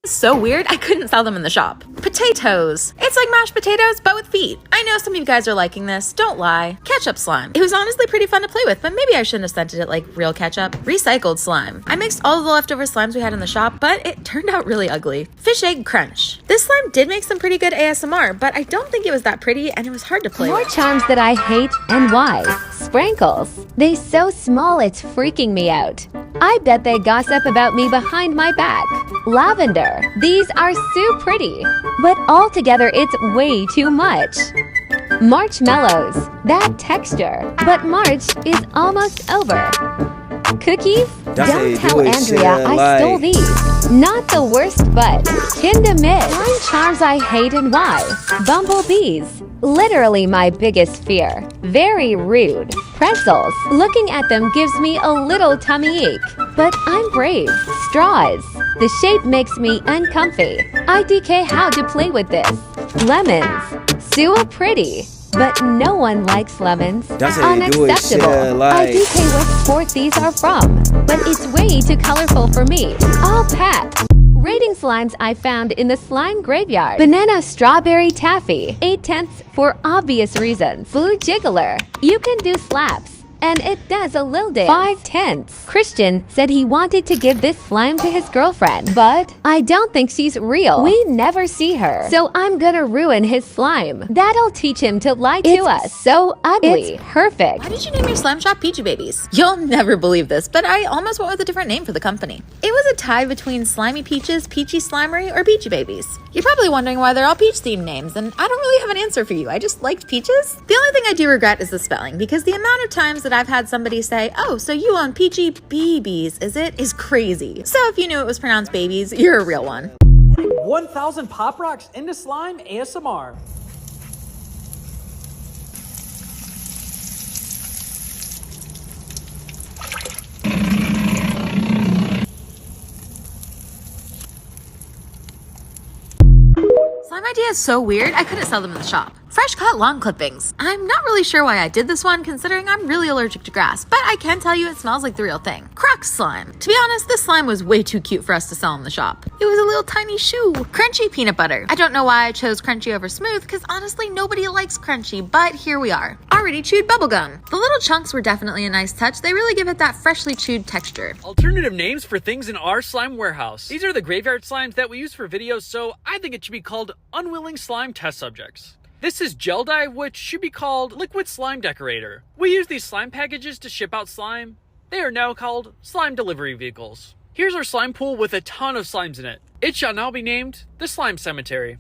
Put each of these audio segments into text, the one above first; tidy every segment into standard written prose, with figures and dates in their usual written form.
So weird, I couldn't sell them in the shop. Potatoes. It's like mashed potatoes, but with feet. I know some of you guys are liking this, don't lie. Ketchup slime. It was honestly pretty fun to play with, but maybe I shouldn't have scented it like real ketchup. Recycled slime. I mixed all of the leftover slimes we had in the shop, but it turned out really ugly. Fish egg crunch. This slime did make some pretty good ASMR, but I don't think it was that pretty and it was hard to play More with. charms that I hate and why. Sprinkles. They so small it's freaking me out. I bet they gossip about me behind my back. Lavender. These are so pretty, but altogether it's way too much. Marshmallows. That texture. But March is almost over. Cookies? Don't tell Andrea I stole these. Not the worst, but Kinda Mid. Slime charms I hate and why. Bumblebees. Literally my biggest fear. Very rude. Pretzels. Looking at them gives me a little tummy ache. But I'm brave. Straws. The shape makes me uncomfy. IDK how to play with this. Lemons. So pretty. But no one likes lemons. Unacceptable. IDK what sport these are from. But it's way too colorful for me. I'll pass. Rating slimes I found in the slime graveyard. Banana strawberry taffy. 8/10 for obvious reasons. Blue jiggler. You can do slaps. And it does a little dance. 5/10. Christian said he wanted to give this slime to his girlfriend, but I don't think she's real. We never see her, so I'm gonna ruin his slime. That'll teach him to lie to us. So ugly. It's perfect. Why did you name your slime shop Peachy Babies? You'll never believe this, but I almost went with a different name for the company. It was a tie between Slimy Peaches, Peachy Slimery, or Peachy Babies. You're probably wondering why they're all peach-themed names, and I don't really have an answer for you. I just liked peaches. The only thing I do regret is the spelling, because the amount of times that I've had somebody say, "Oh, so you own Peachy Babies, is it?" is crazy. So if you knew it was pronounced babies, you're a real one. 1,000 Pop Rocks into slime ASMR. Slime idea is so weird, I couldn't sell them in the shop. Fresh cut lawn clippings. I'm not really sure why I did this one, considering I'm really allergic to grass, but I can tell you it smells like the real thing. Croc slime. To be honest, this slime was way too cute for us to sell in the shop. It was a little tiny shoe. Crunchy peanut butter. I don't know why I chose crunchy over smooth, because honestly nobody likes crunchy, but here we are. Already chewed bubblegum. The little chunks were definitely a nice touch. They really give it that freshly chewed texture. Alternative names for things in our slime warehouse. These are the graveyard slimes that we use for videos, so I think it should be called unwilling slime test subjects. This is gel dye, which should be called liquid slime decorator. We use these slime packages to ship out slime. They are now called slime delivery vehicles. Here's our slime pool with a ton of slimes in it. It shall now be named the Slime Cemetery.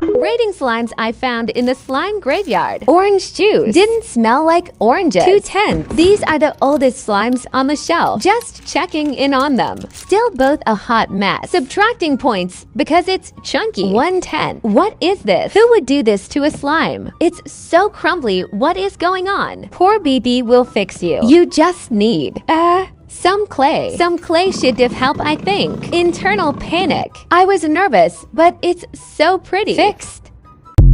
Rating slimes I found in the slime graveyard. Orange juice. Didn't smell like oranges. 2/10. These are the oldest slimes on the shelf. Just checking in on them. Still both a hot mess. Subtracting points because it's chunky. 1/10. What is this? Who would do this to a slime? It's so crumbly. What is going on? Poor BB will fix you. You just need some clay. Some clay should give help, I think. Internal panic. I was nervous, but it's so pretty. Fixed.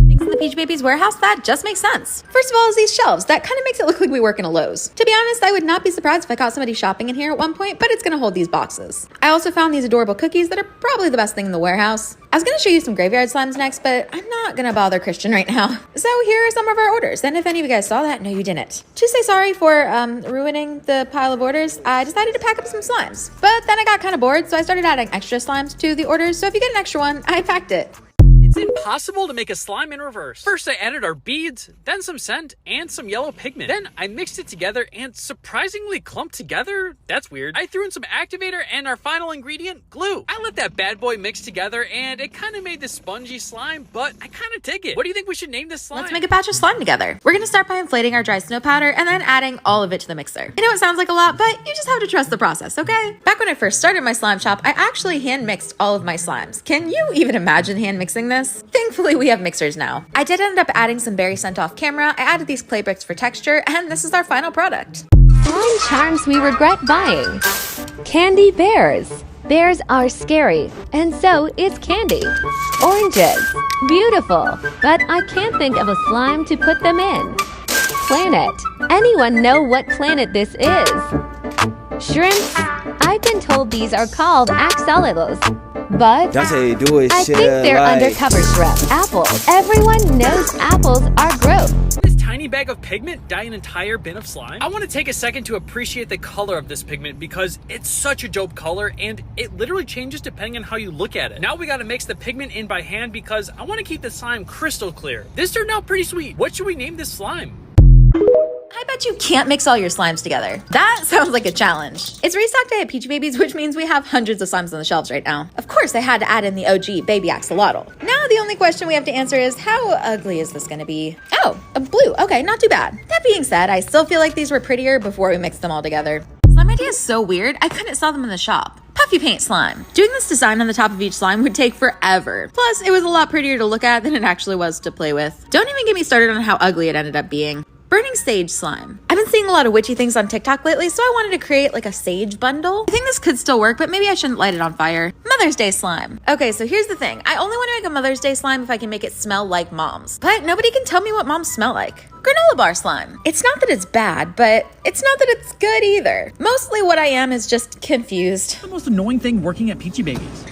Things in the Peachy Babies warehouse, that just makes sense. First of all is these shelves. That kind of makes it look like we work in a Lowe's. To be honest, I would not be surprised if I caught somebody shopping in here at one point, but it's gonna hold these boxes. I also found these adorable cookies that are probably the best thing in the warehouse. I was gonna show you some graveyard slimes next, but I'm not gonna bother Christian right now. So here are some of our orders. And if any of you guys saw that, no you didn't. To say sorry for ruining the pile of orders, I decided to pack up some slimes. But then I got kind of bored, so I started adding extra slimes to the orders. So if you get an extra one, I packed it. It's impossible to make a slime in reverse. First I added our beads, then some scent, and some yellow pigment. Then I mixed it together and surprisingly clumped together. That's weird. I threw in some activator and our final ingredient, glue. I let that bad boy mix together and it kind of made this spongy slime, but I kind of dig it. What do you think we should name this slime? Let's make a batch of slime together. We're gonna start by inflating our dry snow powder and then adding all of it to the mixer. I know it sounds like a lot, but you just have to trust the process, okay? Back when I first started my slime shop, I actually hand mixed all of my slimes. Can you even imagine hand mixing this? Thankfully, we have mixers now. I did end up adding some berry scent off camera. I added these clay bricks for texture, and this is our final product. Slime charms we regret buying. Candy bears. Bears are scary, and so is candy. Oranges. Beautiful, but I can't think of a slime to put them in. Planet. Anyone know what planet this is? Shrimps. I've been told these are called axolotls, But That's how you do it, I shit. think they're undercover shrimp. Apples. Everyone knows apples are gross. This tiny bag of pigment dye an entire bin of slime? I want to take a second to appreciate the color of this pigment because it's such a dope color and it literally changes depending on how you look at it. Now we gotta mix the pigment in by hand because I want to keep the slime crystal clear. This turned out pretty sweet. What should we name this slime? I bet you can't mix all your slimes together. That sounds like a challenge. It's restock day at Peachy Babies, which means we have hundreds of slimes on the shelves right now. Of course, I had to add in the OG baby axolotl. Now the only question we have to answer is how ugly is this gonna be? Oh, a blue. Okay, not too bad. That being said, I still feel like these were prettier before we mixed them all together. Slime idea is so weird, I couldn't sell them in the shop. Puffy paint slime. Doing this design on the top of each slime would take forever. Plus, it was a lot prettier to look at than it actually was to play with. Don't even get me started on how ugly it ended up being. Burning sage slime. I've been seeing a lot of witchy things on TikTok lately, so I wanted to create like a sage bundle. I think this could still work, but maybe I shouldn't light it on fire. Mother's Day slime. Okay, so here's the thing. I only want to make a Mother's Day slime if I can make it smell like mom's. But nobody can tell me what moms smell like. Granola bar slime. It's not that it's bad, but it's not that it's good either. Mostly what I am is just confused. The most annoying thing working at Peachy Babies.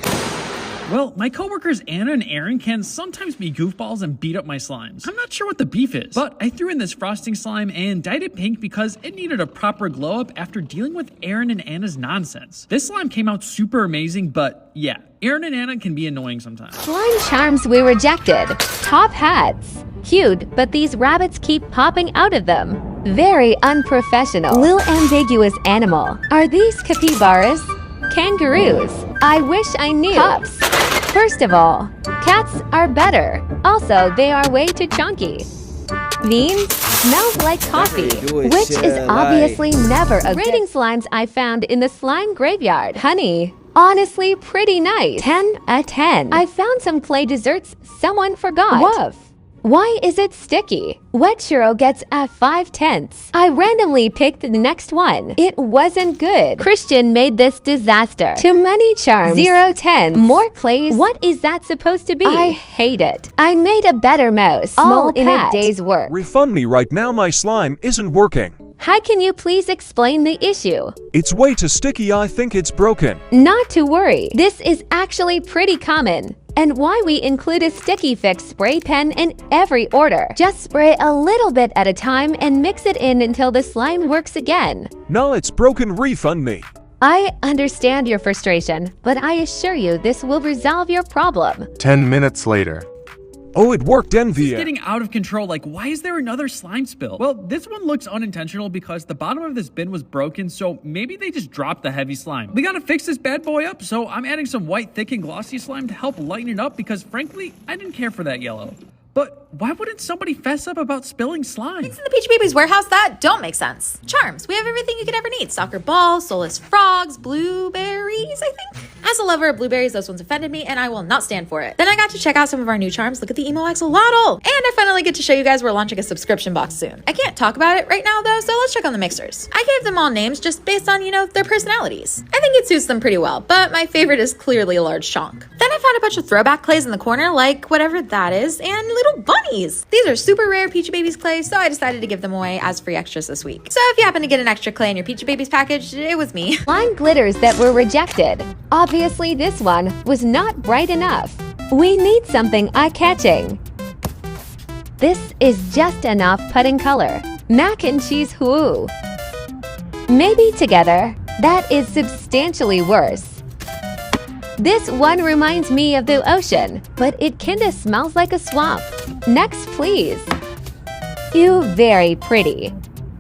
Well, my coworkers Anna and Aaron can sometimes be goofballs and beat up my slimes. I'm not sure what the beef is, but I threw in this frosting slime and dyed it pink because it needed a proper glow up after dealing with Aaron and Anna's nonsense. This slime came out super amazing, but yeah, Aaron and Anna can be annoying sometimes. Slime charms we rejected. Top hats. Cute, but these rabbits keep popping out of them. Very unprofessional. Little ambiguous animal. Are these capybaras? Kangaroos. I wish I knew. Pups. First of all, cats are better. Also, they are way too chunky. Beans smells like coffee, which is obviously never a rating slimes I found in the slime graveyard. Honey, honestly pretty nice. 10 out of 10. I found some clay desserts someone forgot. Woof. Why is it sticky? Wet churro gets a 5/10. I randomly picked the next one. It wasn't good. Christian made this disaster. Too many charms. 0/10. More clays. What is that supposed to be? I hate it. I made a better mouse. All in a day's work. Refund me right now, my slime isn't working. How can you please explain the issue? It's way too sticky, I think it's broken. Not to worry. This is actually pretty common. And why we include a sticky fix spray pen in every order. Just spray a little bit at a time and mix it in until the slime works again. No, it's broken, refund me. I understand your frustration, but I assure you this will resolve your problem. 10 minutes later. Oh, it worked, It's Envia. getting out of control. Like, why is there another slime spill? Well, this one looks unintentional because the bottom of this bin was broken, so maybe they just dropped the heavy slime. We gotta fix this bad boy up, so I'm adding some white, thick, and glossy slime to help lighten it up because, frankly, I didn't care for that yellow. But why wouldn't somebody fess up about spilling slime? Things in the Peachy Babies warehouse that don't make sense. Charms. We have everything you could ever need. Soccer balls, soulless frogs, blueberries, I think. As a lover of blueberries, those ones offended me, and I will not stand for it. Then I got to check out some of our new charms. Look at the emo axolotl. And I finally get to show you guys we're launching a subscription box soon. I can't talk about it right now, though, so let's check on the mixers. I gave them all names just based on, their personalities. I think it suits them pretty well, but my favorite is clearly a large chonk. Then I found a bunch of throwback clays in the corner, like whatever that is, and little bunnies. These are super rare Peachy Babies clays, so I decided to give them away as free extras this week. So if you happen to get an extra clay in your Peachy Babies package, it was me. Slime glitters that were rejected. Obviously, this one was not bright enough. We need something eye-catching. This is just enough pudding color. Mac and cheese hoo. Maybe together, that is substantially worse. This one reminds me of the ocean, but it kinda smells like a swamp. Next, please. Ew, very pretty.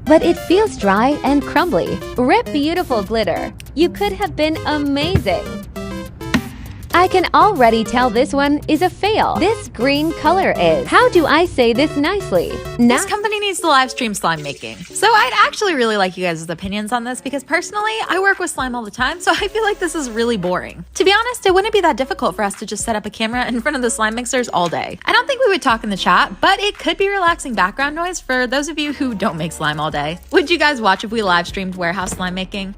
But it feels dry and crumbly. Rip beautiful glitter. You could have been amazing. I can already tell this one is a fail. This green color is. How do I say this nicely? This company needs to live stream slime making. So I'd actually really like you guys' opinions on this because personally, I work with slime all the time, so I feel like this is really boring. To be honest, it wouldn't be that difficult for us to just set up a camera in front of the slime mixers all day. I don't think we would talk in the chat, but it could be relaxing background noise for those of you who don't make slime all day. Would you guys watch if we live streamed warehouse slime making?